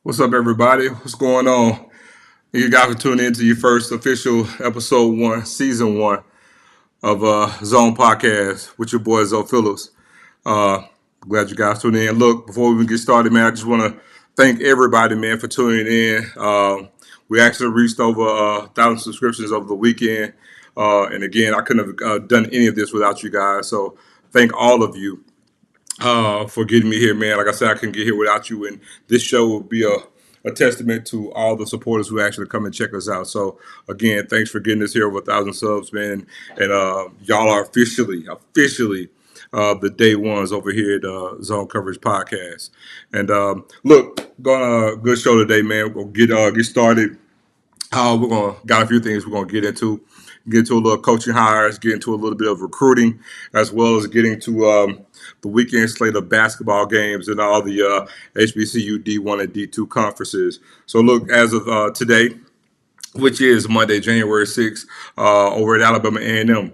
What's up, everybody? What's going on? Thank you guys for tuning in to your first official episode one, season one of Zone Podcast with your boy Zoe Phillips. Uh, Glad you guys tuned in. Look, before we even get started, man, I just want to thank everybody, man, for tuning in. We actually reached over 1,000 subscriptions over the weekend. And again, I couldn't have done any of this without you guys. So thank all of you for getting me here, man. Like I said, I couldn't get here without you, and this show will be a testament to all the supporters who actually come and check us out. So again, thanks for getting us here over 1,000 subs, man. And y'all are officially the day ones over here at Zone Coverage Podcast. And look, going good show today, man. We're gonna get started. We're gonna got a few things we're gonna get into a little coaching hires, get into a little bit of recruiting, as well as getting to the weekend slate of basketball games and all the HBCU D1 and D2 conferences. So look, as of today, which is Monday, January 6th, over at Alabama A&M.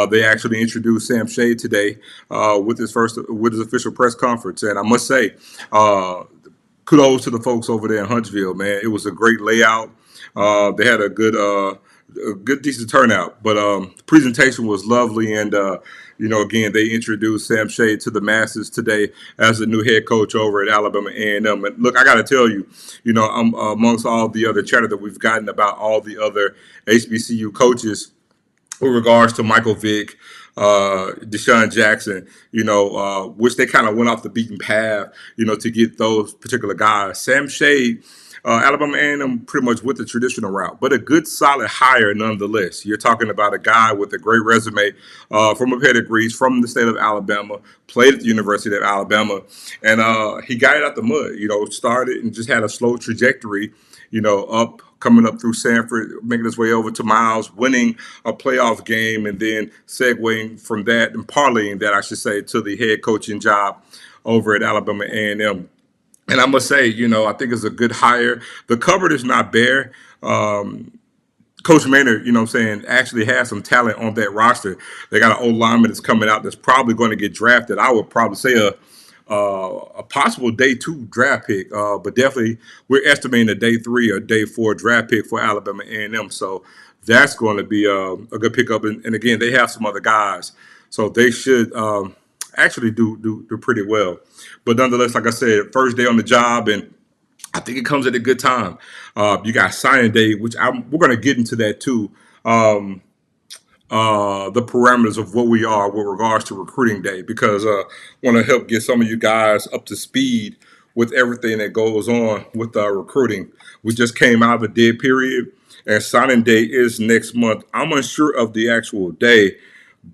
They actually introduced Sam Shade today with his official press conference, and I must say, kudos to the folks over there in Huntsville, man. It was a great layout. They had a good decent turnout, but the presentation was lovely, and again, they introduced Sam Shade to the masses today as the new head coach over at Alabama A&M. And look, I got to tell you, amongst all the other chatter that we've gotten about all the other HBCU coaches with regards to Michael Vick, Deshaun Jackson, which they kind of went off the beaten path, to get those particular guys. Sam Shade, Alabama A&M pretty much with the traditional route, but a good solid hire nonetheless. You're talking about a guy with a great resume from a pedigree from the state of Alabama, played at the University of Alabama, and he got it out the mud, started and just had a slow trajectory, coming up through Sanford, making his way over to Miles, winning a playoff game, and then segueing from that and parlaying that, I should say, to the head coaching job over at Alabama A&M. And I must say, I think it's a good hire. The cupboard is not bare. Coach Maynard, actually has some talent on that roster. They got an old lineman that's coming out that's probably going to get drafted. I would probably say a possible day 2 draft pick, but definitely we're estimating a day 3 or day 4 draft pick for Alabama A&M. So that's going to be a good pickup. And again, they have some other guys, so they should actually do pretty well. But nonetheless, like I said, first day on the job, and I think it comes at a good time. You got signing day, which we're going to get into that too. The parameters of what we are with regards to recruiting day, because I want to help get some of you guys up to speed with everything that goes on with recruiting. We just came out of a dead period, and signing day is next month. I'm unsure of the actual day,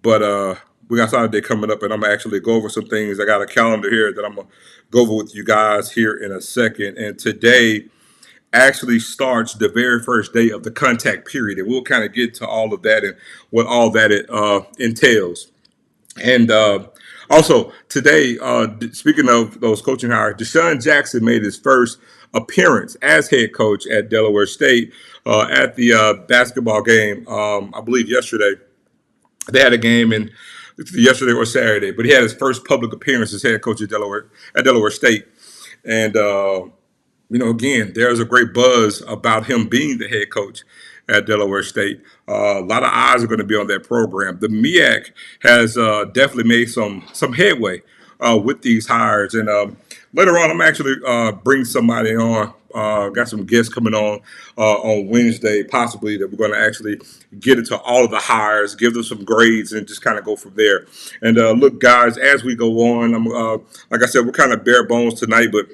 but we got signing day coming up, and I'm going to actually go over some things. I got a calendar here that I'm going to go over with you guys here in a second. And today actually starts the very first day of the contact period. And we'll kind of get to all of that and what all that it entails. And also today, speaking of those coaching hires, Deshaun Jackson made his first appearance as head coach at Delaware State at the basketball game, I believe yesterday. They had a game yesterday or Saturday, but he had his first public appearance as head coach at Delaware State. And again, there's a great buzz about him being the head coach at Delaware State. A lot of eyes are going to be on that program. The MEAC has definitely made some headway with these hires. And later on, I'm actually bring somebody on. Got some guests coming on Wednesday, possibly, that we're going to actually get into all of the hires, give them some grades, and just kind of go from there. And look, guys, as we go on, like I said, we're kind of bare bones tonight, but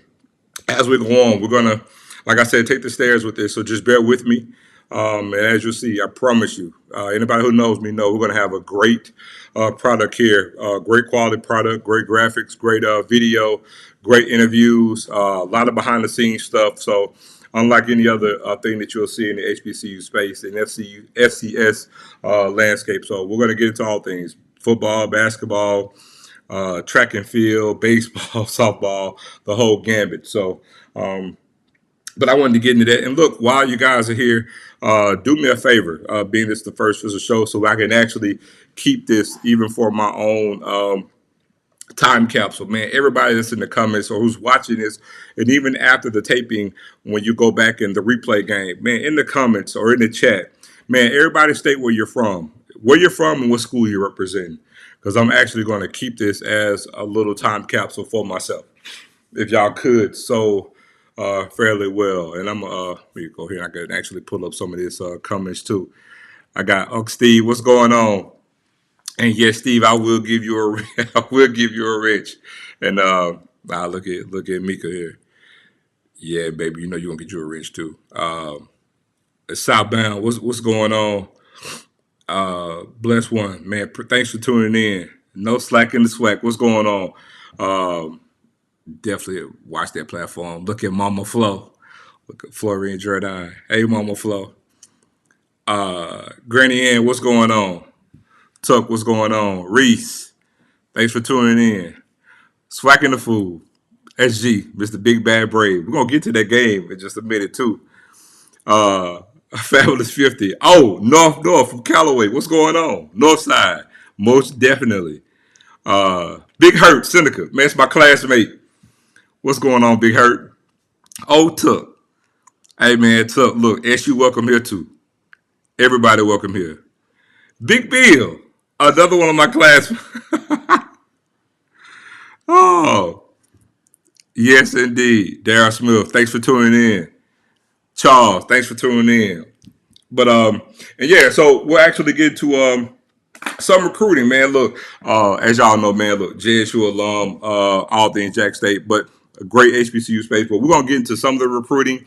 as we go on, we're going to, like I said, take the stairs with this. So just bear with me. And as you'll see, I promise you, anybody who knows me know we're going to have a great product here. Great quality product, great graphics, great video, great interviews, a lot of behind the scenes stuff. So unlike any other thing that you'll see in the HBCU space and FCS landscape. So we're going to get into all things: football, basketball, track and field, baseball, softball, the whole gambit. So, but I wanted to get into that. And look, while you guys are here, do me a favor, being this the first official show, so I can actually keep this even for my own time capsule, man. Everybody that's in the comments or who's watching this, and even after the taping, when you go back in the replay game, man, in the comments or in the chat, man, everybody state where you're from, and what school you represent. Because I'm actually going to keep this as a little time capsule for myself, if y'all could, so fairly well. And let me go here. I can actually pull up some of this comments too. I got Uncle Steve. What's going on? And yes, Steve, I will give you a I will give you a wrench. And look at Mika here. Yeah, baby, you know you're gonna get you a wrench too. Southbound, what's going on? Bless one, man. Thanks for tuning in. No slack in the swag. What's going on? Definitely watch that platform. Look at Mama Flo. Look at Florian Jordan. Hey, Mama Flo. Granny Ann, what's going on? Tuck, what's going on? Reese, thanks for tuning in. Swacking the Food. SG, Mr. Big Bad Brave. We're going to get to that game in just a minute, too. Fabulous 50. Oh, North from Callaway. What's going on? North Side. Most definitely. Big Hurt, Seneca. Man, it's my classmate. What's going on, Big Hurt? Oh, Tuck. Hey, man, Tuck, look, SU welcome here, too. Everybody welcome here. Big Bill. Another one of my classmates. Oh, yes, indeed. Darryl Smith, thanks for tuning in. Charles, thanks for tuning in. But and yeah, so we'll actually get to some recruiting, man. Look, as y'all know, man, look, JSU alum, all things Jack State, but a great HBCU space. But we're gonna get into some of the recruiting,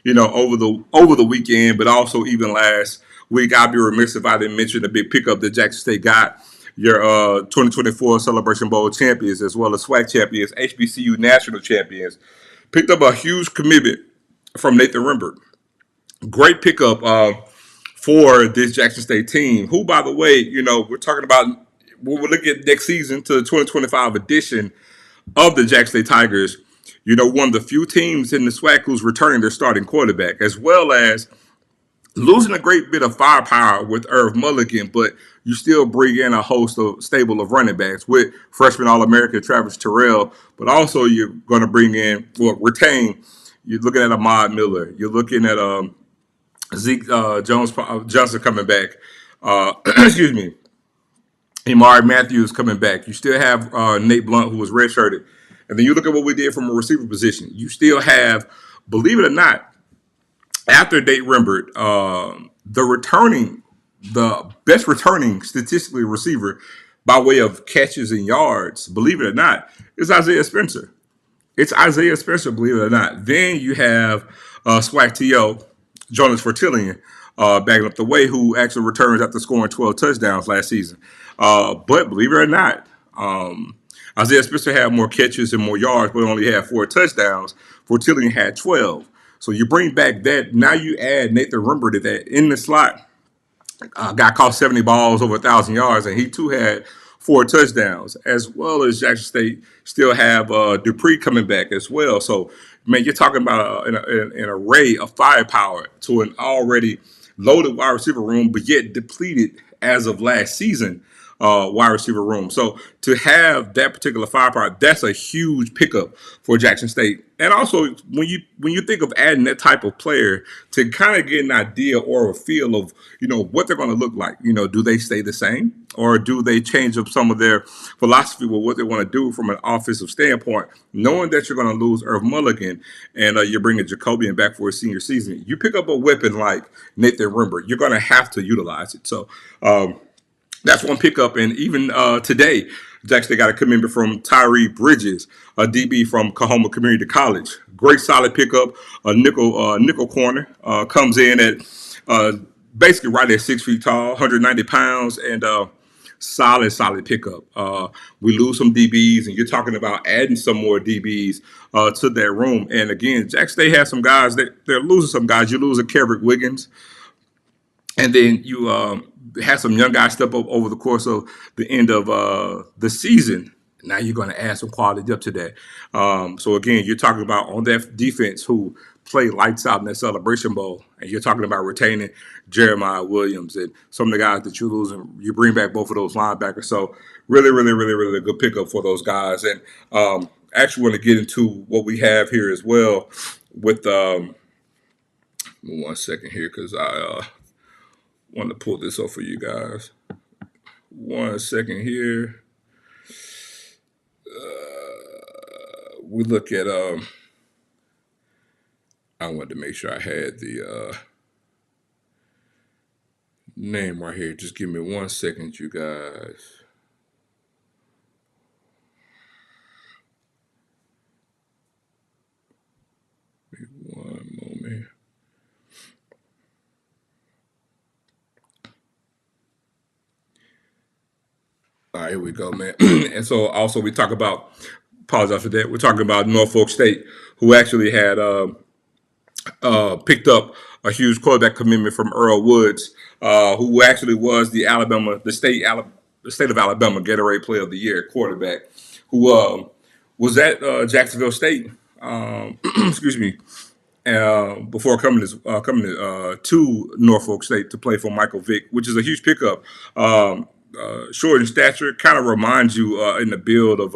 over the weekend, but also even last week. I'd be remiss if I didn't mention the big pickup that Jackson State got. Your 2024 Celebration Bowl champions, as well as SWAC champions, HBCU national champions, picked up a huge commitment from Nathan Rimbert. Great pickup for this Jackson State team, who, by the way, we're talking about when we look at next season to the 2025 edition of the Jackson State Tigers. One of the few teams in the SWAC who's returning their starting quarterback, as well as losing a great bit of firepower with Irv Mulligan, but you still bring in a host of stable of running backs with freshman All-American Travis Terrell, but also you're going to retain. You're looking at Ahmad Miller. You're looking at Zeke Johnson coming back. Excuse me. Amari Matthews coming back. You still have Nate Blunt, who was redshirted. And then you look at what we did from a receiver position. You still have, believe it or not, after Nate Rimbert, the best returning statistically receiver by way of catches and yards, believe it or not, is Isaiah Spencer. It's Isaiah Spencer, believe it or not. Then you have SWAC TO, Jonas Fortillion, backing up the way, who actually returns after scoring 12 touchdowns last season. But believe it or not, Isaiah Spencer had more catches and more yards, but only had 4 touchdowns. Fortillion had 12. So you bring back that. Now you add Nathan Rimbert to that in the slot. Guy caught 70 balls, over 1,000 yards, and he too had 4 touchdowns, as well as Jackson State still have Dupree coming back as well. So, man, you're talking about an array of firepower to an already loaded wide receiver room, but yet depleted as of last season wide receiver room. So to have that particular firepower, that's a huge pickup for Jackson State. And also, when you think of adding that type of player, to kind of get an idea or a feel of what they're going to look like. Do they stay the same, or do they change up some of their philosophy with what they want to do from an offensive standpoint? Knowing that you're going to lose Irv Mulligan and you're bringing Jacobian back for his senior season, you pick up a weapon like Nathan Rimbert, you're going to have to utilize it. So that's one pickup. And even today, Jackson State got a commitment from Tyree Bridges, a DB from Coahoma Community College. Great solid pickup. A nickel corner comes in at basically right at 6 feet tall, 190 pounds, and solid pickup. We lose some DBs, and you're talking about adding some more DBs to that room. And again, Jackson State has some guys that they're losing some guys. You lose a Kendrick Wiggins, and then you have some young guys step up over the course of the end of the season. Now you're going to add some quality depth to that. So again, you're talking about on that defense who play lights out in that Celebration Bowl, and you're talking about retaining Jeremiah Williams and some of the guys that you lose, and you bring back both of those linebackers. So really, really, really, really good pickup for those guys. And actually want to get into what we have here as well with 1 second here because I want to pull this up for you guys. 1 second here. We look at I wanted to make sure I had the name right here. Just give me 1 second, you guys. One moment. All right, here we go, man. And so also we talk about, apologize for that, we're talking about Norfolk State, who actually had picked up a huge quarterback commitment from Earl Woods, who actually was the state of Alabama Gatorade Player of the Year quarterback, who was at Jacksonville State. Excuse me. Before coming to Norfolk State to play for Michael Vick, which is a huge pickup. Short in stature, kind of reminds you in the build of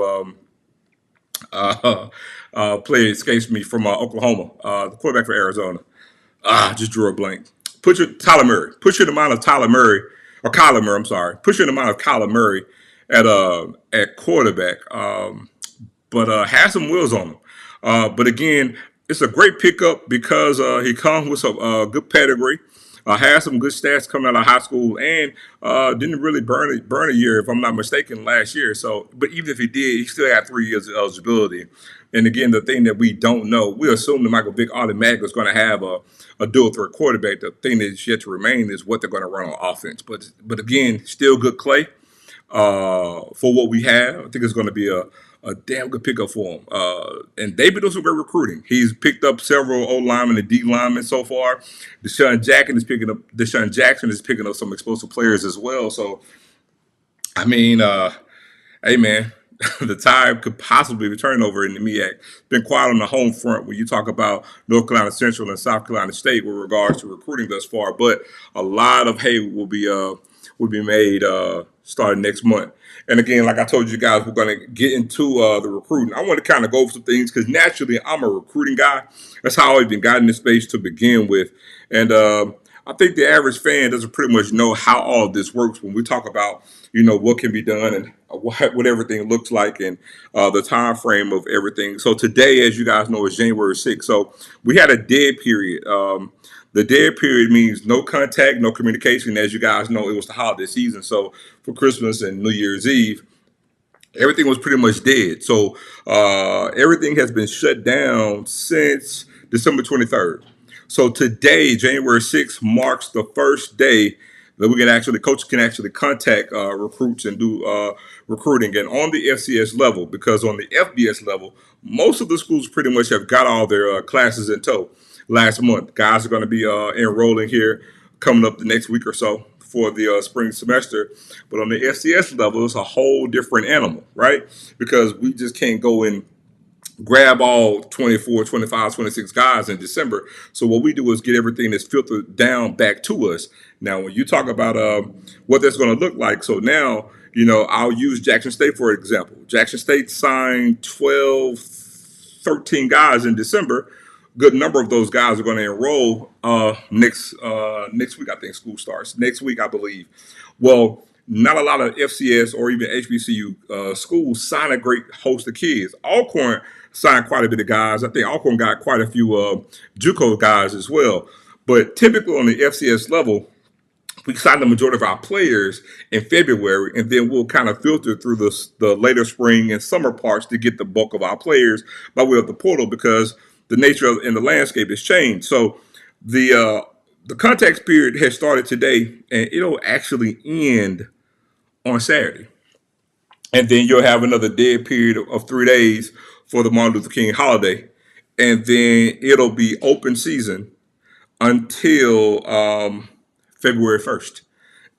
player escapes me from Oklahoma, the quarterback for Arizona. Just drew a blank. Tyler Murray. Put you in the mind of Tyler Murray, or Kyler Murray. I'm sorry. Put you in the mind of Kyler Murray at quarterback, but has some wheels on him. But again, it's a great pickup because he comes with some good pedigree. Had some good stats coming out of high school, and didn't really burn a year, if I'm not mistaken, last year. So, but even if he did, he still had 3 years of eligibility. And again, the thing that we don't know, we assume that Michael Vick automatically is going to have a dual threat quarterback. The thing that's yet to remain is what they're going to run on offense. But again, still good clay for what we have. I think it's going to be a damn good pickup for him. And they've been doing some great recruiting. He's picked up several O linemen and D linemen so far. Deshaun Jackson is picking up some explosive players as well. So, I mean, hey man, the tide could possibly be turning over in the MEAC. It's been quiet on the home front when you talk about North Carolina Central and South Carolina State with regards to recruiting thus far. But a lot of hay will be made starting next month. And again, like I told you guys, we're going to get into the recruiting. I want to kind of go over some things because naturally I'm a recruiting guy. That's how I've been got in this space to begin with. And I think the average fan doesn't pretty much know how all of this works when we talk about, what can be done and what everything looks like and the time frame of everything. So today, as you guys know, is January 6th. So we had a dead period. The dead period means no contact, no communication. As you guys know, it was the holiday season. So for Christmas and New Year's Eve, everything was pretty much dead. So everything has been shut down since December 23rd. So today, January 6th, marks the first day that coaches can actually contact recruits and do recruiting. And on the FCS level, because on the FBS level, most of the schools pretty much have got all their classes in tow. Last month, guys are going to be enrolling here coming up the next week or so for the spring semester. But on the FCS level, it's a whole different animal, right? Because we just can't go and grab all 24, 25, 26 guys in December. So what we do is get everything that's filtered down back to us. Now, when you talk about what that's going to look like, so now, I'll use Jackson State for example. Jackson State signed 12, 13 guys in December. Good number of those guys are going to enroll next week. I think school starts next week, I believe. Well, not a lot of FCS or even HBCU schools sign a great host of kids. Alcorn signed quite a bit of guys. I think Alcorn got quite a few JUCO guys as well. But typically on the FCS level, we sign the majority of our players in February, and then we'll kind of filter through the later spring and summer parts to get the bulk of our players by way of the portal because the nature of and the landscape has changed. So the contact period has started today, and it'll actually end on Saturday. And then you'll have another dead period of 3 days for the Martin Luther King holiday. And then it'll be open season until February 1st.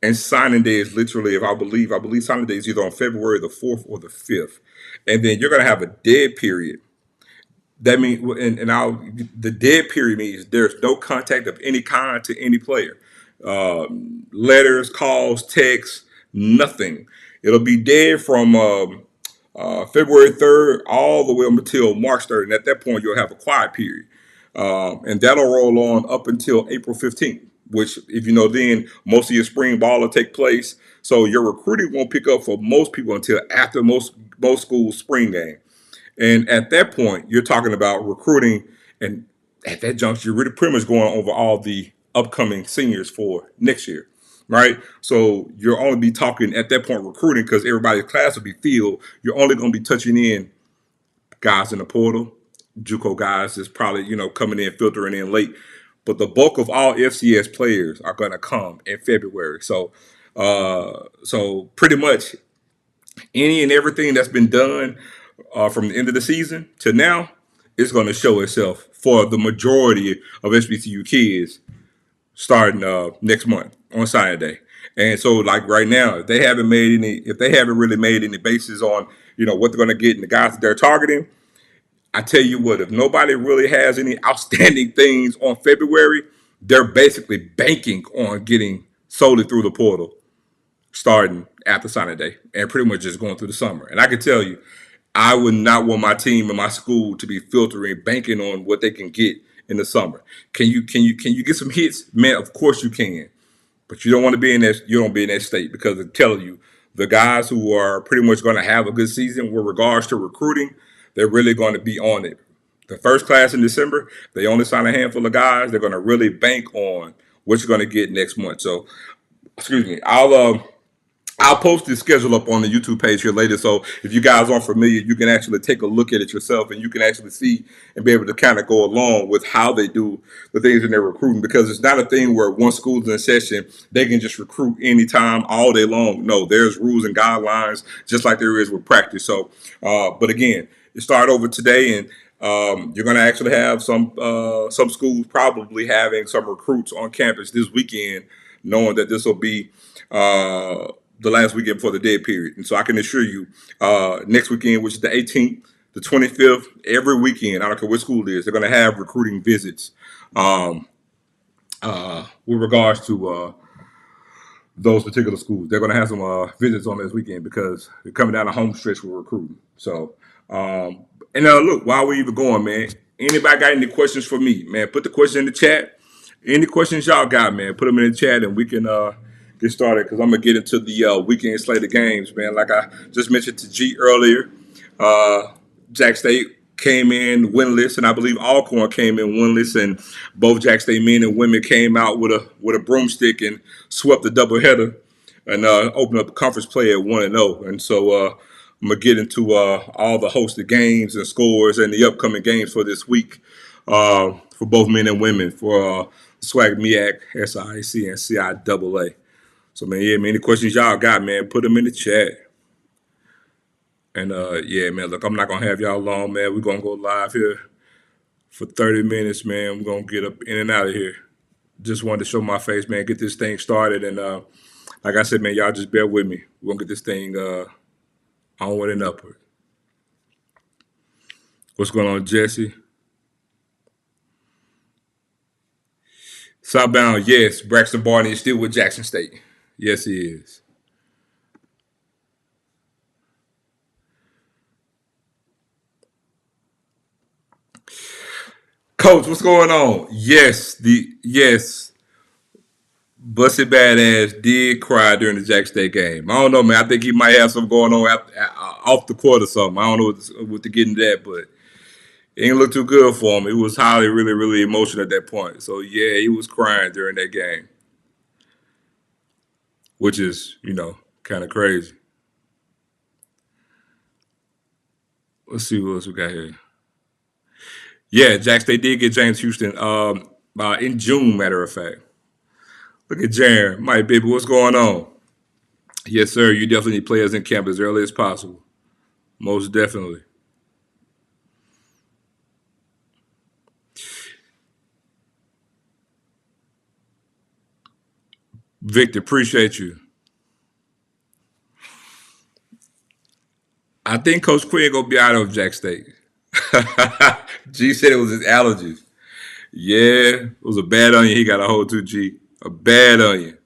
And signing day is literally, I believe signing day is either on February the 4th or the 5th. And then you're going to have a dead period That means, the dead period means there's no contact of any kind to any player. Letters, calls, texts, nothing. It'll be dead from February 3rd all the way up until March 3rd. And at that point, you'll have a quiet period. And that'll roll on up until April 15th, which, if you know, then most of your spring ball will take place. So your recruiting won't pick up for most people until after most schools' spring game. And at that point, you're talking about recruiting, and at that juncture, you're really pretty much going over all the upcoming seniors for next year, right? So you'll only be talking at that point recruiting because everybody's class will be filled. You're only going to be touching in guys in the portal, JUCO guys is probably coming in, filtering in late, but the bulk of all FCS players are going to come in February. So pretty much any and everything that's been done from the end of the season to now is going to show itself for the majority of SBCU kids starting next month on signing day. And so, like right now, if they haven't really made any bases on what they're going to get and the guys that they're targeting, I tell you what, if nobody really has any outstanding things on February, they're basically banking on getting solely through the portal starting after signing day and pretty much just going through the summer. And I can tell you, I would not want my team and my school to be filtering, banking on what they can get in the summer. Can you get some hits? Man, of course you can. But you don't want to be in that. You don't be in that state because I'm telling you, the guys who are pretty much going to have a good season with regards to recruiting, they're really going to be on it. The first class in December, they only sign a handful of guys. They're going to really bank on what you're going to get next month. So, excuse me, I'll post the schedule up on the YouTube page here later. So if you guys aren't familiar, you can actually take a look at it yourself and you can actually see and be able to kind of go along with how they do the things in their recruiting, because it's not a thing where once school's in session, they can just recruit anytime all day long. No, there's rules and guidelines just like there is with practice. So, but again, it started over today, and you're going to actually have some schools probably having some recruits on campus this weekend, knowing that this will be the last weekend before the dead period. And so I can assure you, next weekend, which is the 18th, the 25th, every weekend, I don't care what school it is, they're going to have recruiting visits with regards to those particular schools. They're going to have some visits on this weekend because they're coming down the home stretch with recruiting. So, look, while we're even going, man, anybody got any questions for me, man, put the question in the chat. Any questions y'all got, man, put them in the chat and we can get started, because I'm going to get into the weekend slate of games, man. Like I just mentioned to G earlier, Jack State came in winless, and I believe Alcorn came in winless, and both Jack State men and women came out with a broomstick and swept the doubleheader and opened up the conference play at 1-0. And so I'm going to get into all the hosted games and scores and the upcoming games for this week for both men and women for SWAC, MEAC, SIAC, and CIAA. So, man, yeah, man, any questions y'all got, man, put them in the chat. And, yeah, man, look, I'm not going to have y'all long, man. We're going to go live here for 30 minutes, man. We're going to get up in and out of here. Just wanted to show my face, man, get this thing started. And like I said, man, y'all just bear with me. We're going to get this thing onward and upward. What's going on, Jesse? Southbound, yes. Braxton Barney is still with Jackson State. Yes, he is. Coach, what's going on? Yes, Busted Badass did cry during the Jack State game. I don't know, man. I think he might have something going on off the court or something. I don't know what to get into that, but it didn't look too good for him. It was highly, really, really emotional at that point. So, yeah, he was crying during that game, which is, kind of crazy. Let's see what else we got here. Yeah, Jack State did get James Houston in June, matter of fact. Look at Jaron. My baby, what's going on? Yes, sir. You definitely need players in camp as early as possible. Most definitely. Victor, appreciate you. I think Coach Quinn gonna be out of Jack State. G said it was his allergies. Yeah, it was a bad onion. He got a hold to G. A bad onion.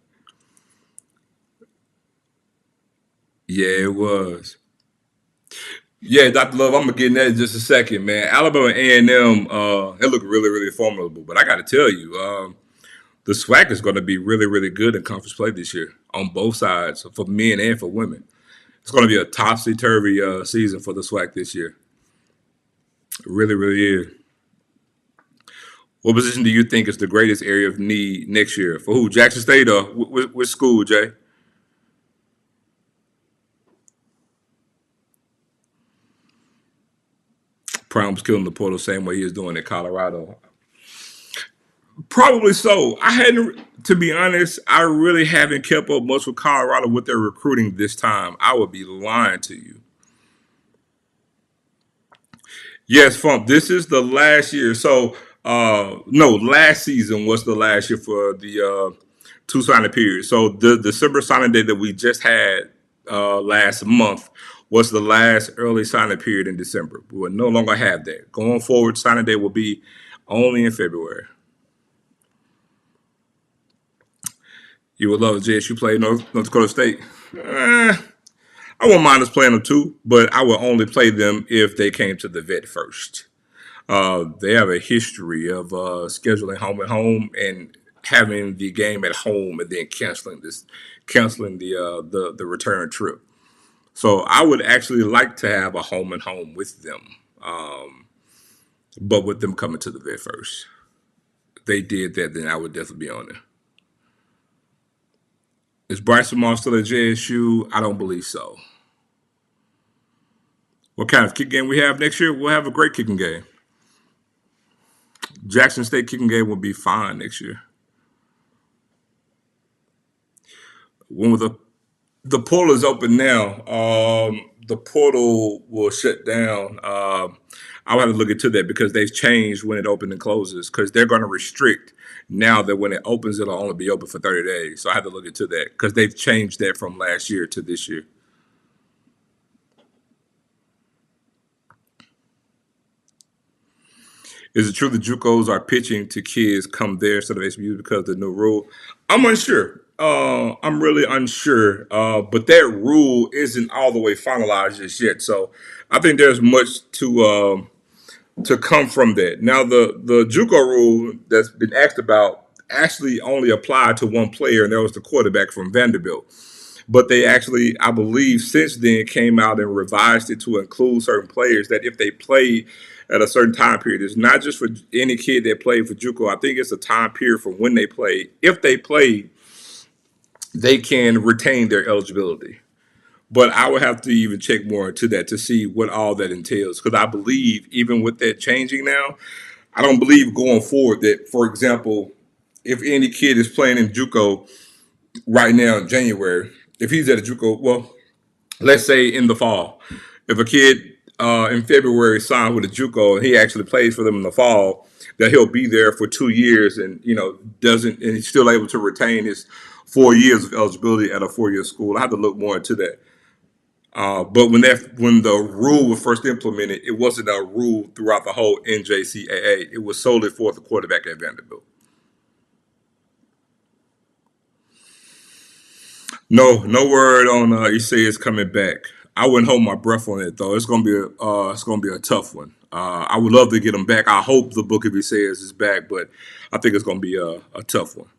Yeah, it was. Yeah, Dr. Love, I'm gonna get in that in just a second, man. Alabama A&M, it looked really, really formidable. But I got to tell you, the SWAC is going to be really, really good in conference play this year on both sides for men and for women. It's going to be a topsy turvy season for the SWAC this year. It really, really is. What position do you think is the greatest area of need next year for who? Jackson State or which school, Jay? Prime was killing the portal same way he is doing at Colorado. Probably so. I hadn't, to be honest, I really haven't kept up much with Colorado with their recruiting this time. I would be lying to you. Yes, Fump. This is the last year. So, no, last season was the last year for the two signing period. So the December signing day that we just had last month was the last early signing period in December. We will no longer have that. Going forward, signing day will be only in February. You would love JSU play North Dakota State. I won't mind us playing them too, but I would only play them if they came to the vet first. They have a history of scheduling home and home and having the game at home and then canceling the return trip. So I would actually like to have a home and home with them, but with them coming to the vet first. If they did that, then I would definitely be on there. Is Bryson Moss still at JSU? I don't believe so. What kind of kick game we have next year? We'll have a great kicking game. Jackson State kicking game will be fine next year. When the portal is open now, the portal will shut down. I'll have to look into that because they've changed when it opens and closes because they're going to restrict now that when it opens, it'll only be open for 30 days. So I have to look into that because they've changed that from last year to this year. Is it true the JUCOs are pitching to kids come there instead of HBUs because of the new rule? I'm unsure. I'm really unsure. But that rule isn't all the way finalized just yet. So I think there's much to come from that. Now the JUCO rule that's been asked about actually only applied to one player, and that was the quarterback from Vanderbilt. But they actually, I believe, since then came out and revised it to include certain players that if they play at a certain time period, it's not just for any kid that played for JUCO. I think it's a time period from when they played. If they played, they can retain their eligibility. But I would have to even check more into that to see what all that entails. Because I believe, even with that changing now, I don't believe going forward that, for example, if any kid is playing in JUCO right now in January, if he's at a JUCO, well, let's say in the fall, if a kid in February signed with a JUCO and he actually plays for them in the fall, that he'll be there for 2 years and doesn't and he's still able to retain his 4 years of eligibility at a 4 year school. I have to look more into that. But when the rule was first implemented, it wasn't a rule throughout the whole NJCAA. It was solely for the quarterback at Vanderbilt. No word on Isaiah's coming back. I wouldn't hold my breath on it though. It's gonna be a tough one. I would love to get him back. I hope the book of Isaiah's is back, but I think it's gonna be a tough one.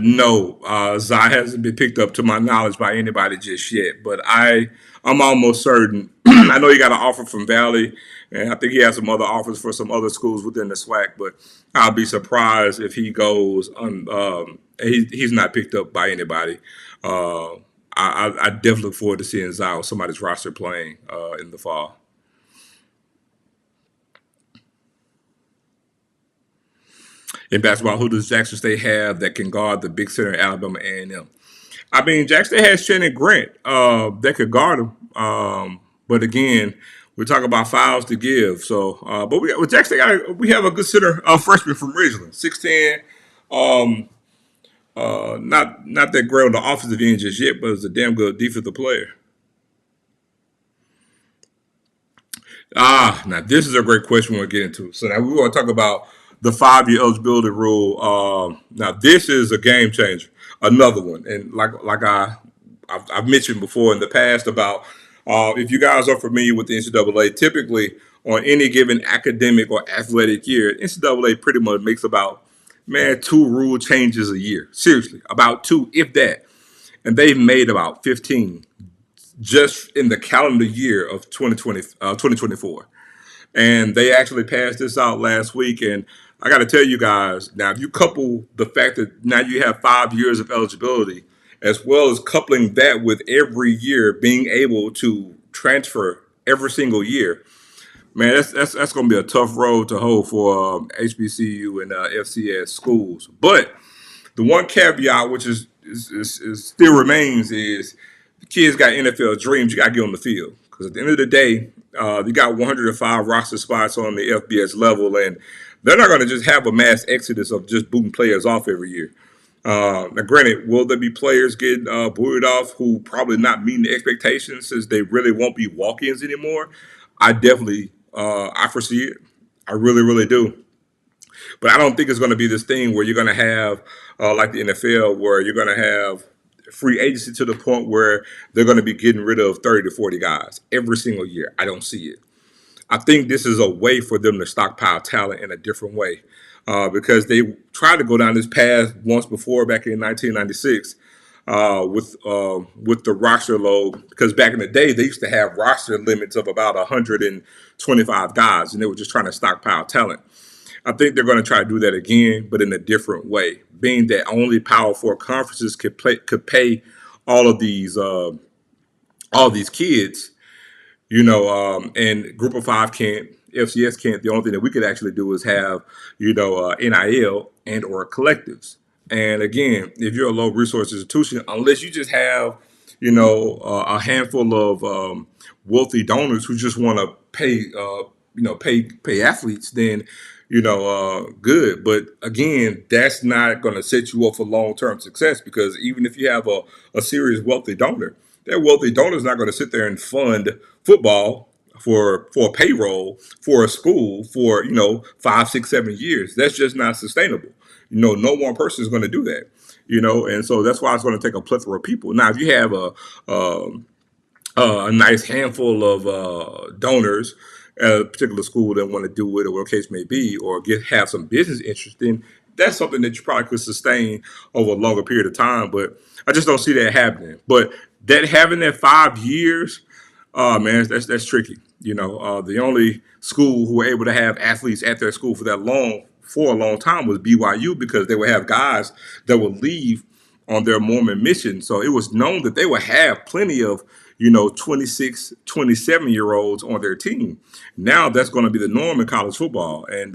No, Zai hasn't been picked up to my knowledge by anybody just yet, but I'm almost certain. I know he got an offer from Valley, and I think he has some other offers for some other schools within the SWAC. But I'll be surprised if he goes. He's not picked up by anybody. I definitely look forward to seeing Zai on somebody's roster playing in the fall. In basketball, who does Jackson State have that can guard the big center in Alabama A&M? I mean, Jackson State has Shannon Grant that could guard him. But again, we're talking about fouls to give. So, but with Jackson State, we have a good center freshman from Ridgeland, 6'10". Not that great on the offensive end just yet, but is a damn good defensive player. Now this is a great question we'll get into. So now we want to talk about the 5 year eligibility rule. Now this is a game changer, another one, and I've mentioned before in the past about if you guys are familiar with the NCAA, typically on any given academic or athletic year, NCAA pretty much makes about two rule changes a year. Seriously, about two, if that, and they've made about 15 just in the calendar year of 2024. And they actually passed this out last week. And I got to tell you guys, now, if you couple the fact that now you have 5 years of eligibility, as well as coupling that with every year being able to transfer every single year, man, that's going to be a tough road to hoe for HBCU and FCS schools. But the one caveat, which is still remains, is the kids got NFL dreams. You got to get on the field because at the end of the day, you got 105 roster spots on the FBS level, and they're not going to just have a mass exodus of just booting players off every year. Now, granted, will there be players getting booted off who probably not meeting the expectations since they really won't be walk-ins anymore? I definitely, I foresee it. I really, really do. But I don't think it's going to be this thing where you're going to have, like the NFL, where you're going to have free agency to the point where they're going to be getting rid of 30 to 40 guys every single year. I don't see it. I think this is a way for them to stockpile talent in a different way because they tried to go down this path once before back in 1996 with the roster load. Because back in the day, they used to have roster limits of about 125 guys, and they were just trying to stockpile talent. I think they're going to try to do that again, but in a different way. Being that only Power Four conferences could pay all of these kids, and Group of Five can't, FCS can't. The only thing that we could actually do is have, NIL and or collectives. And again, if you're a low resource institution, unless you just have, a handful of wealthy donors who just want to pay athletes, then good. But again, that's not going to set you up for long term success because even if you have a serious wealthy donor, that wealthy donor is not going to sit there and fund football for a payroll for a school for 5, 6, 7 years. That's just not sustainable. No one person is going to do that. And so that's why it's going to take a plethora of people. Now, if you have a nice handful of donors at a particular school that want to do it, or whatever case may be, or have some business interest, then that's something that you probably could sustain over a longer period of time. But I just don't see that happening. But that having that 5 years, man, that's tricky. The only school who were able to have athletes at their school for a long time was BYU because they would have guys that would leave on their Mormon mission. So it was known that they would have plenty of 26, 27-year-olds on their team. Now that's going to be the norm in college football. And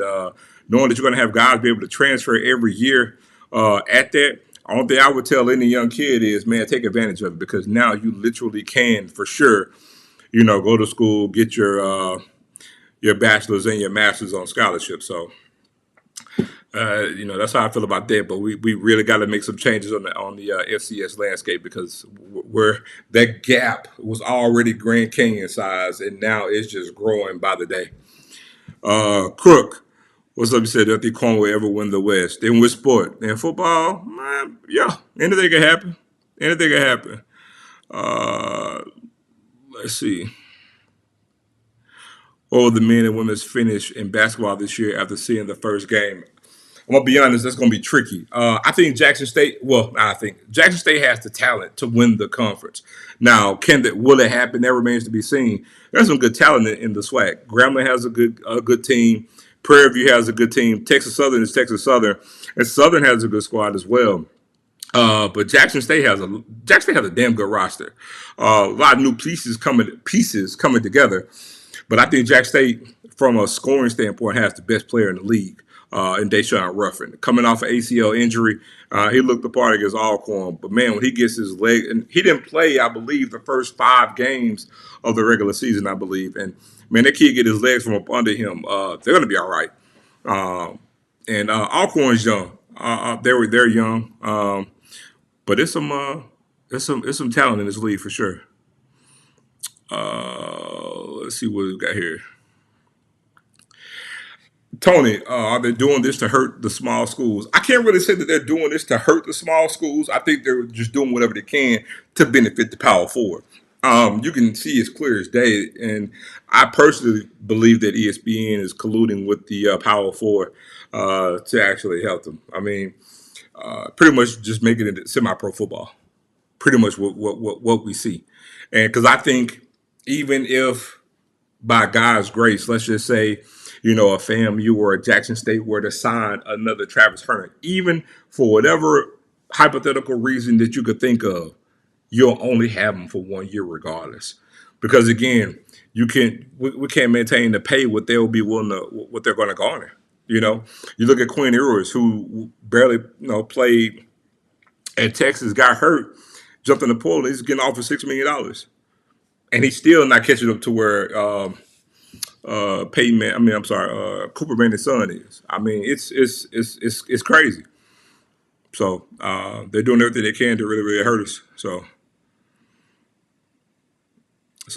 knowing that you're going to have guys be able to transfer every year at that, only thing I would tell any young kid is, man, take advantage of it because now you literally can, for sure, go to school, get your bachelor's and your master's on scholarship. So, that's how I feel about that. But we really got to make some changes on the FCS landscape because where that gap was already Grand Canyon size, and now it's just growing by the day. Crook, what's up? You said that the Cornwall ever win the West. Then with sport and football, man, yeah, anything can happen. Anything can happen. Uh, let's see. What will the men and women's finish in basketball this year after seeing the first game? I'm gonna be honest, that's gonna be tricky. I think Jackson State. Well, I think Jackson State has the talent to win the conference. Now, will it happen? That remains to be seen. There's some good talent in the SWAC. Grambling has a good team. Prairie View has a good team. Texas Southern is Texas Southern, and Southern has a good squad as well. But Jackson State has a damn good roster. A lot of new pieces coming together. But I think Jack State, from a scoring standpoint, has the best player in the league in Deshaun Ruffin. Coming off an ACL injury, he looked the part against Alcorn. But, man, when he gets his leg – and he didn't play, I believe, the first 5 games of the regular season, I believe. And, man, that kid get his legs from up under him. They're going to be all right. And Alcorn's young. They're young. But it's some talent in this league for sure. Let's see what we got here. Tony, are they doing this to hurt the small schools? I can't really say that they're doing this to hurt the small schools. I think they're just doing whatever they can to benefit the Power Four. You can see it's clear as day, and I personally believe that ESPN is colluding with the Power Four to actually help them. I mean, pretty much just making it semi-pro football. Pretty much what we see, and because I think even if by God's grace, let's just say, a FAMU or a Jackson State were to sign another Travis Hunter, even for whatever hypothetical reason that you could think of, you'll only have them for 1 year regardless. Because again, we can't maintain to pay what they'll be willing to what they're going to garner. You look at Quinn Ewers, who barely played at Texas, got hurt, jumped in the pool, and he's getting offered $6 million, and he's still not catching up to where Peyton Man. I mean, I'm sorry, Cooper Man's son is. I mean, it's crazy. So they're doing everything they can to really really hurt us. So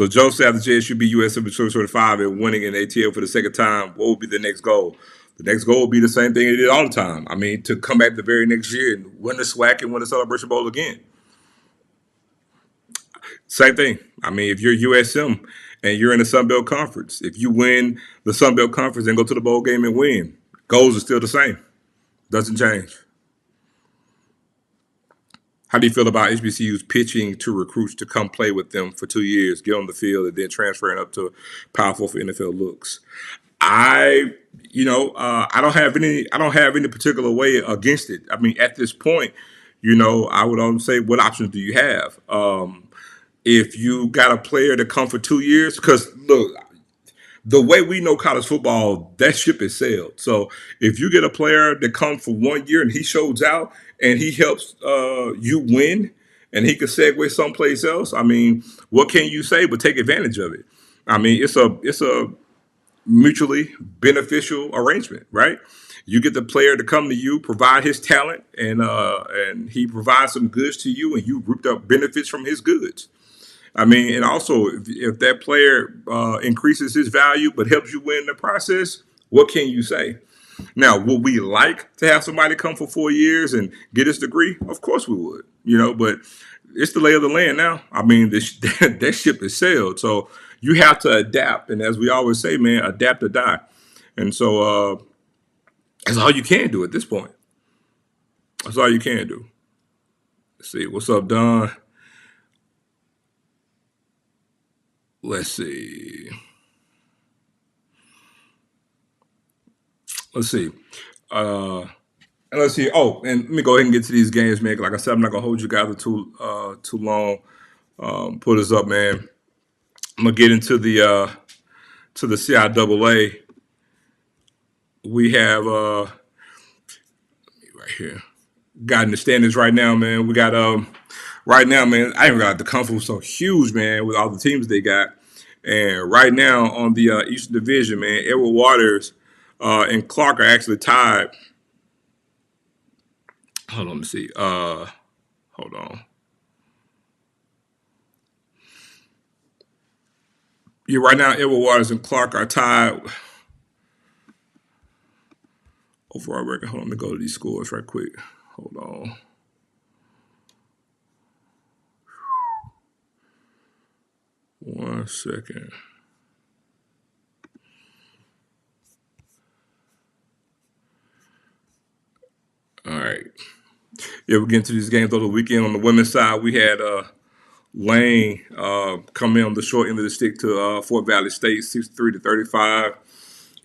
Joe said after JSU beat USF in 2025 and winning an ATL for the second time, what would be the next goal? The next goal would be the same thing they did all the time. I mean, to come back the very next year and win the SWAC and win the Celebration Bowl again. Same thing. I mean, if you're USM and you're in the Sun Belt Conference, if you win the Sun Belt Conference and go to the bowl game and win, goals are still the same. Doesn't change. How do you feel about HBCUs pitching to recruits to come play with them for 2 years, get on the field, and then transferring up to Power 4 for NFL looks? I don't have any particular way against it. I mean, at this point, I would only say, what options do you have? If you got a player to come for 2 years, because look, the way we know college football, that ship is sailed. So if you get a player that comes for 1 year and he shows out and he helps you win, and he could segue someplace else, I mean, what can you say but take advantage of it? I mean, it's a mutually beneficial arrangement, right? You get the player to come to you, provide his talent, and he provides some goods to you, and you reap up benefits from his goods. I mean, and also if that player increases his value but helps you win the process, what can you say? Now, would we like to have somebody come for 4 years and get his degree? Of course we would, but it's the lay of the land now. I mean, that ship is sailed. So you have to adapt. And as we always say, man, adapt or die. And so that's all you can do at this point. That's all you can do. Let's see. What's up, Don? Let's see. And let's see. Oh, and let me go ahead and get to these games, man. Like I said, I'm not gonna hold you guys too long. Put us up, man. I'm gonna get into the CIAA. We have right here. Got in the standings right now, man. We got right now, man. I even got the conference so huge, man, with all the teams they got. And right now on the Eastern Division, man, Edward Waters and Clark are actually tied. Hold on, let me see. Hold on. Yeah, right now Edward Waters and Clark are tied. Overall record. Hold on, let me go to these scores right quick. Hold on. One second. All right. Yeah, we're getting to these games over the weekend. On the women's side, we had Lane come in on the short end of the stick to Fort Valley State, 63-35.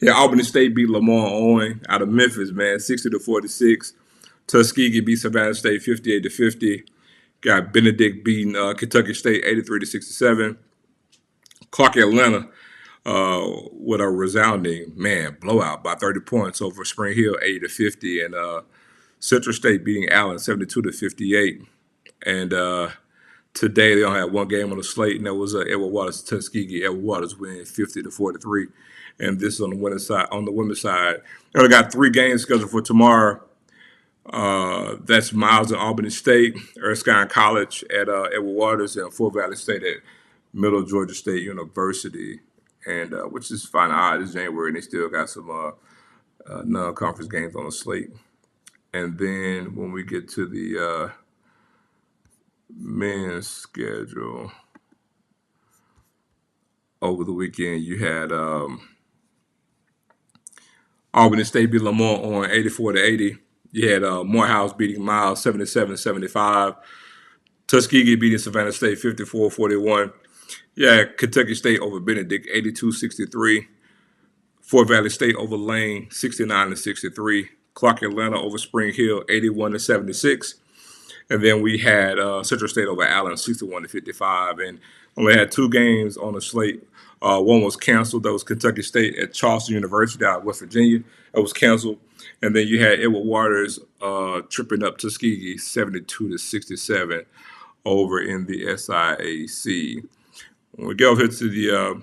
Yeah, Albany State beat Lamar Owen out of Memphis, man, 60-46. Tuskegee beat Savannah State 58-50. Got Benedict beating Kentucky State 83-67. Clark Atlanta with a resounding blowout by 30 points over Spring Hill 80-50, and Central State beating Allen 72-58. And today they only had one game on the slate, and that was Edward Waters Tuskegee. Edward Waters winning 50-43. And this is on the women's side. On the women's side, they only got 3 games scheduled for tomorrow. That's Miles at Albany State, Erskine College at Edward Waters, and Fort Valley State at Middle Georgia State University. And which is fine. It's January, and they still got some non-conference games on the slate. And then when we get to the men's schedule over the weekend, you had Albany State beat Lamont on 84-80. You had Morehouse beating Miles 77-75. Tuskegee beating Savannah State 54-41. Yeah, Kentucky State over Benedict 82-63. Fort Valley State over Lane 69-63. Clark Atlanta over Spring Hill 81-76. And then we had Central State over Allen 61-55. And only had two games on the slate. One was canceled. That was Kentucky State at Charleston University out of West Virginia. That was canceled. And then you had Edward Waters tripping up Tuskegee 72-67 over in the SIAC. When we get over here to the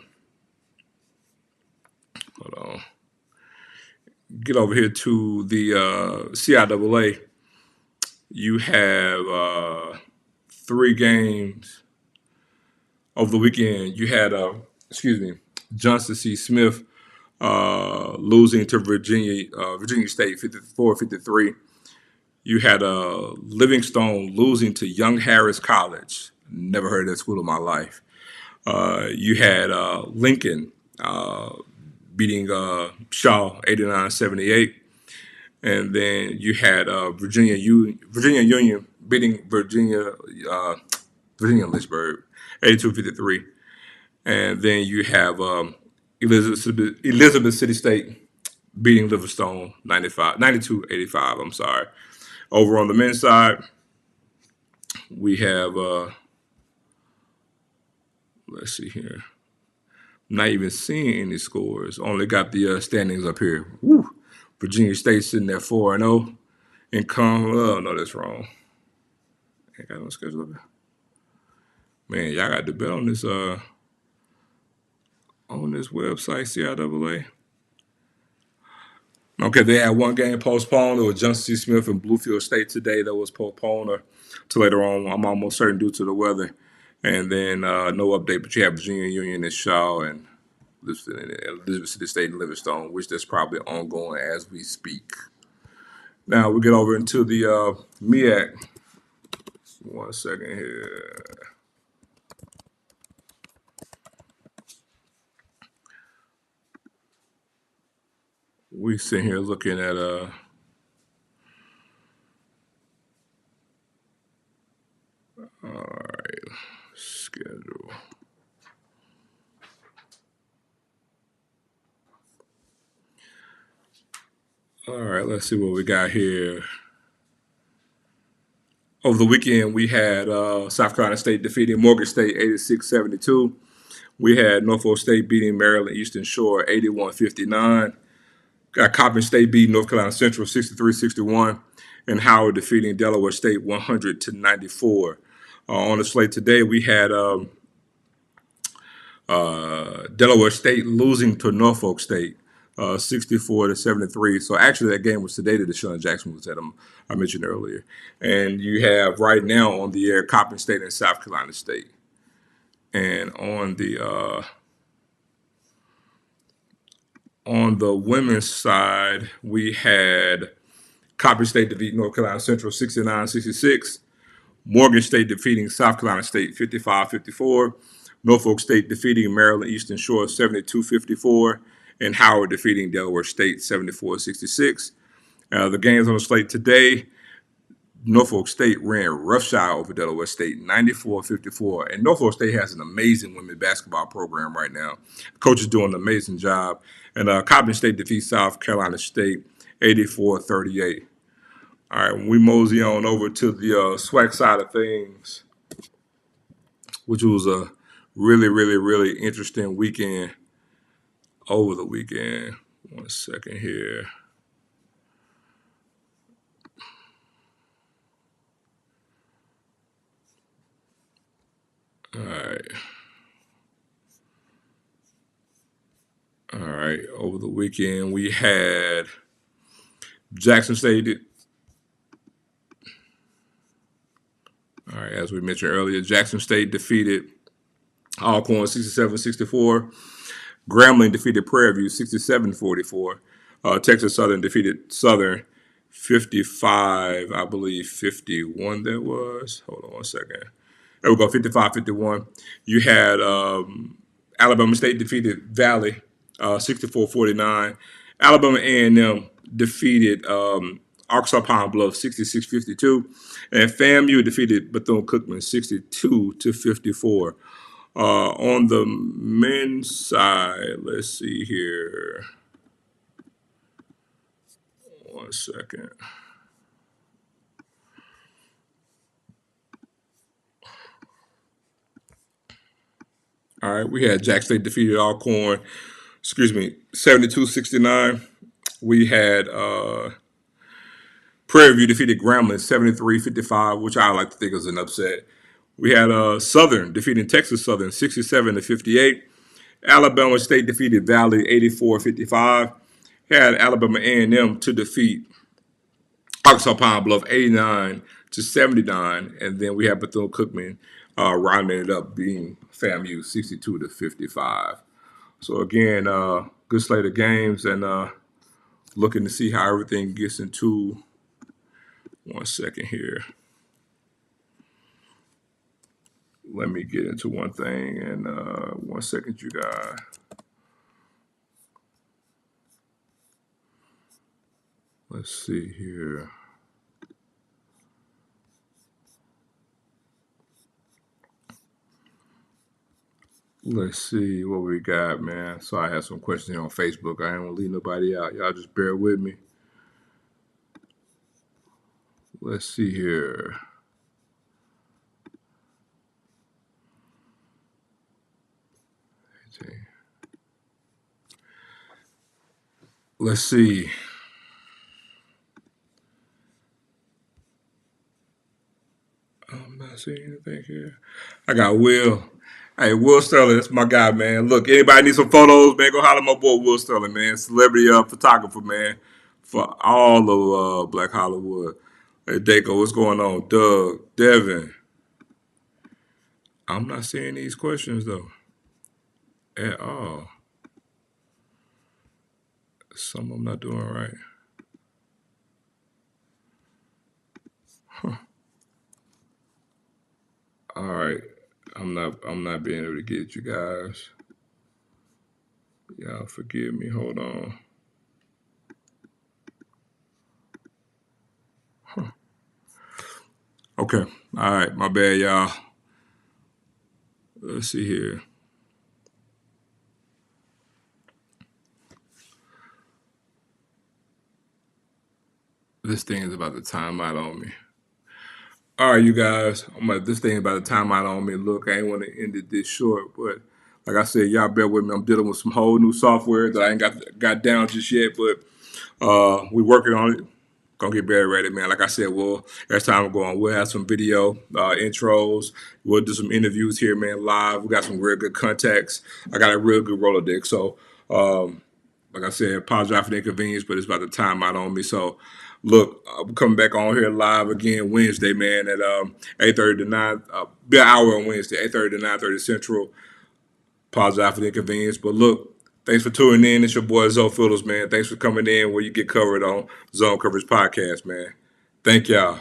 get over here to the CIAA, you have three games over the weekend. You had Johnson C. Smith losing to Virginia State 54-53. You had Livingstone losing to Young Harris College. Never heard of that school in my life. You had Lincoln beating Shaw 89-78. And then you had Virginia Union beating Virginia Lynchburg 82-53. And then you have Elizabeth City State beating Livingstone 92-85. I'm sorry. Over on the men's side, we have let's see here. Not even seeing any scores. Only got the standings up here. Woo. Virginia State sitting there 4-0. Oh no, that's wrong. Ain't got no schedule up here. Man, y'all got to bet on this website, CIAA. Okay, they had one game postponed. It was Johnson C. Smith and Bluefield State today that was postponed to later on. I'm almost certain due to the weather. And then no update, but you have Virginia Union and Shaw and Elizabeth City State and Livingstone, which that's probably ongoing as we speak. Now we get over into the MEAC. 1 second here. We sitting here looking at all right, schedule. All right, let's see what we got here. Over the weekend, we had South Carolina State defeating Morgan State 86-72. We had Norfolk State beating Maryland Eastern Shore 81-59. Got Coppin State beating North Carolina Central 63-61. And Howard defeating Delaware State 100-94. On the slate today, we had Delaware State losing to Norfolk State 64-73. So actually, that game was today that Deshaun Jackson was at. I mentioned earlier. And you have right now on the air Coppin State and South Carolina State. And on the women's side, we had Coppin State defeat North Carolina Central 69-66. Morgan State defeating South Carolina State 55-54. Norfolk State defeating Maryland Eastern Shore 72-54. And Howard defeating Delaware State 74-66. The games on the slate today, Norfolk State ran roughshod over Delaware State 94-54. And Norfolk State has an amazing women's basketball program right now. The coach is doing an amazing job. And Coppin State defeats South Carolina State 84-38. All right, we mosey on over to the SWAC side of things, which was a really, really, really interesting weekend over the weekend. 1 second here. All right. Over the weekend, we had Jackson State. All right, as we mentioned earlier, Jackson State defeated Alcorn 67-64. Grambling defeated Prairie View 67-44. Texas Southern defeated Southern 55, I believe 51 that was. Hold on one second. There we go, 55-51. You had Alabama State defeated Valley 64-49. Alabama A&M defeated Arkansas Pine Bluff 66-52. And FAMU defeated Bethune-Cookman 62-54. On the men's side, let's see here. One second. All right, we had Jack State defeated Alcorn, 72-69. We had Prairie View defeated Grambling 73-55, which I like to think was an upset. We had Southern defeating Texas Southern 67-58. Alabama State defeated Valley 84-55. Had Alabama A&M to defeat Arkansas Pine Bluff 89-79, and then we had Bethune-Cookman rounding it up, being FAMU 62-55. So again, good slate of games, and looking to see how everything gets into. One second here. Let me get into one thing, and 1 second, you guys. Let's see here. Let's see what we got, man. So I have some questions here on Facebook. I ain't gonna leave nobody out. Y'all just bear with me. Let's see here. Let's see. I'm not seeing anything here. I got Will. Hey, Will Sterling, that's my guy, man. Look, anybody need some photos, man, go holler at my boy Will Sterling, man. Celebrity photographer, man, for all of Black Hollywood. Hey, Daco, what's going on? Doug, Devin. I'm not seeing these questions, though, at all. Some of them not doing right. Huh. All right. I'm not being able to get you guys. Y'all forgive me. Hold on. Huh. Okay. All right. My bad, y'all. Let's see here. This thing is about to time out on me. All right, you guys. This thing about to time out on me. Look, I ain't want to end it this short, but like I said, y'all bear with me. I'm dealing with some whole new software that I ain't got down just yet, but we working on it. Gonna get better at it, man. Like I said, well, as time go on, we'll have some video intros. We'll do some interviews here, man, live. We got some real good contacts. I got a real good Rolodex. So, like I said, apologize for the inconvenience, but it's about to time out on me. So, look, I'm coming back on here live again Wednesday, man, at 8:30 to 9. Be an hour on Wednesday, 8:30 to 9:30 Central. Apologize for the inconvenience, but look, thanks for tuning in. It's your boy Zoe Phillips, man. Thanks for coming in where you get covered on Zone Coverage Podcast, man. Thank y'all.